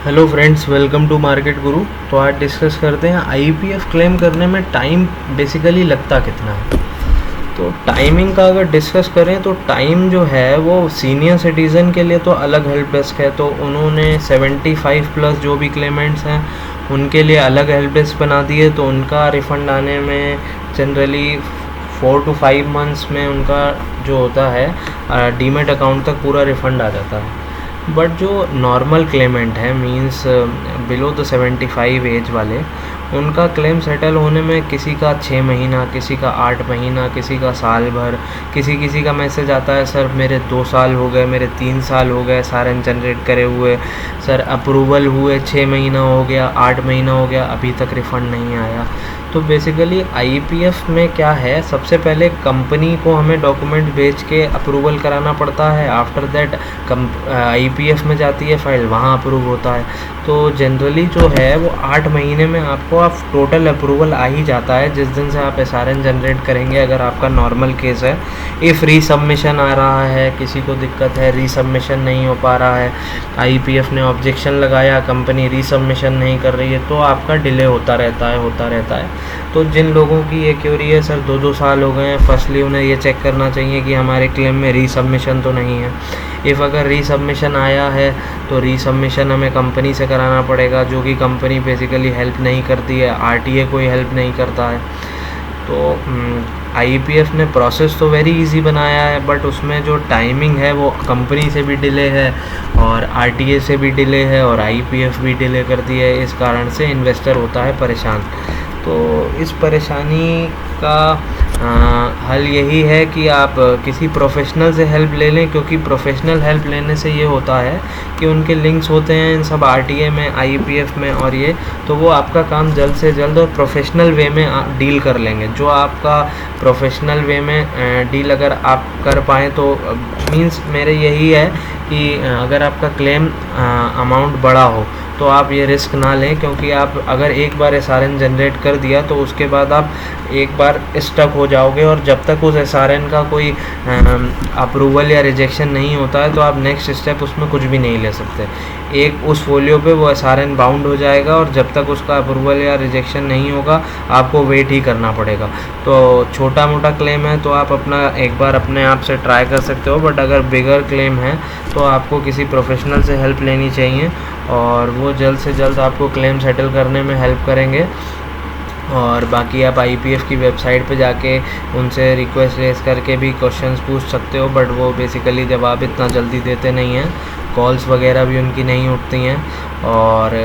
Hello friends, welcome to market guru. तो आज discuss करते हैं आईपीएफ क्लेम करने में टाइम बेसिकली लगता कितना है। तो टाइमिंग का अगर डिस्कस करें तो टाइम जो है वो सीनियर सिटीज़न के लिए तो अलग हेल्प डेस्क है। तो उन्होंने 75 प्लस जो भी क्लेमेंट्स हैं उनके लिए अलग हेल्प डेस्क बना दी है। तो उनका रिफ़ंड आने में जनरली 4 to 5 मंथ्स में उनका जो होता है डीमेट अकाउंट तक पूरा रिफ़ंड आ जाता है। बट जो नॉर्मल क्लेमेंट है मींस बिलो द 75 एज वाले, उनका क्लेम सेटल होने में किसी का 6 महीना, किसी का 8 महीना, किसी का साल भर, किसी का मैसेज आता है सर मेरे 2 साल हो गए, मेरे 3 साल हो गए सारन जनरेट करे हुए, सर अप्रूवल हुए 6 महीना हो गया, 8 महीना हो गया, अभी तक रिफ़ंड नहीं आया। तो बेसिकली आईपीएफ में क्या है, सबसे पहले कंपनी को हमें डॉक्यूमेंट भेज के अप्रूवल कराना पड़ता है। आफ्टर दैट आईपीएफ में जाती है फाइल, वहाँ अप्रूव होता है। तो जनरली जो है वो 8 महीने में आपको आप टोटल अप्रूवल आ ही जाता है जिस दिन से आप एसआरएन जनरेट करेंगे। अगर आपका नॉर्मल केस है, इफ़ रीसबमिशन आ रहा है, किसी को दिक्कत है, रीसबमिशन नहीं हो पा रहा है, आईपीएफ ने ऑब्जेक्शन लगाया, कंपनी रीसबमिशन नहीं कर रही है, तो आपका डिले होता रहता है। तो जिन लोगों की ये क्वेरी है सर 2-2 साल हो गए हैं, फर्स्टली उन्हें ये चेक करना चाहिए कि हमारे क्लेम में रीसबमिशन तो नहीं है। इफ़ अगर रीसबमिशन आया है तो रीसबमिशन हमें कंपनी से कराना पड़ेगा, जो कि कंपनी बेसिकली हेल्प नहीं करती है, आरटीए कोई हेल्प नहीं करता है। तो आईपीएफ ने प्रोसेस तो वेरी इजी बनाया है, बट उसमें जो टाइमिंग है वो कंपनी से भी डिले है और आरटीए से भी डिले है और आईपीएफ भी डिले करती है। इस कारण से इन्वेस्टर होता है परेशान। तो इस परेशानी का हल यही है कि आप किसी प्रोफेशनल से हेल्प ले लें, क्योंकि प्रोफेशनल हेल्प लेने से ये होता है कि उनके लिंक्स होते हैं इन सब आरटीए में, आईपीएफ में, और ये तो वो आपका काम जल्द से जल्द और प्रोफेशनल वे में डील कर लेंगे। जो आपका प्रोफेशनल वे में डील अगर आप कर पाएँ तो मीन्स मेरे यही है कि अगर आपका क्लेम अमाउंट बड़ा हो तो आप ये रिस्क ना लें, क्योंकि आप अगर एक बार एसआरएन जनरेट कर दिया तो उसके बाद आप एक बार स्टक हो जाओगे, और जब तक उस एसआरएन का कोई अप्रूवल या रिजेक्शन नहीं होता है तो आप नेक्स्ट स्टेप उसमें कुछ भी नहीं ले सकते। एक उस फोलियो पे वो एसआरएन बाउंड हो जाएगा और जब तक उसका अप्रूवल या रिजेक्शन नहीं होगा आपको वेट ही करना पड़ेगा। तो छोटा मोटा क्लेम है तो आप अपना एक बार अपने आप से ट्राई कर सकते हो, बट अगर बिगर क्लेम है तो आपको किसी प्रोफेशनल से हेल्प लेनी चाहिए और वो जल्द से जल्द आपको क्लेम सेटल करने में हेल्प करेंगे। और बाकी आप आईपीएफ की वेबसाइट पे जाके उनसे रिक्वेस्ट रेज करके भी क्वेश्चंस पूछ सकते हो, बट वो बेसिकली जवाब इतना जल्दी देते नहीं हैं, कॉल्स वगैरह भी उनकी नहीं उठती हैं। और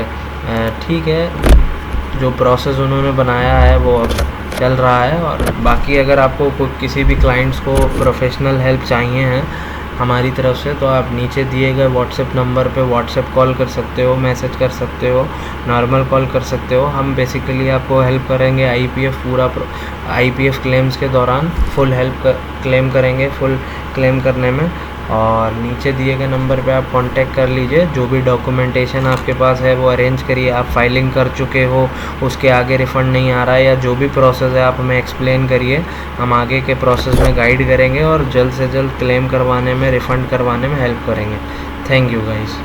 ठीक है, जो प्रोसेस उन्होंने बनाया है वो अब चल रहा है। और बाकी अगर आपको किसी भी क्लाइंट्स को प्रोफेशनल हेल्प चाहिए हैं हमारी तरफ से, तो आप नीचे दिए गए व्हाट्सएप नंबर पे व्हाट्सएप कॉल कर सकते हो, मैसेज कर सकते हो, नॉर्मल कॉल कर सकते हो। हम बेसिकली आपको हेल्प करेंगे आईपीएफ क्लेम्स के दौरान फुल हेल्प क्लेम करेंगे, फुल क्लेम करने में। और नीचे दिए गए नंबर पे आप कांटेक्ट कर लीजिए। जो भी डॉक्यूमेंटेशन आपके पास है वो अरेंज करिए। आप फाइलिंग कर चुके हो, उसके आगे रिफ़ंड नहीं आ रहा है, या जो भी प्रोसेस है आप हमें एक्सप्लेन करिए, हम आगे के प्रोसेस में गाइड करेंगे और जल्द से जल्द क्लेम करवाने में, रिफ़ंड करवाने में हेल्प करेंगे। Thank you guys.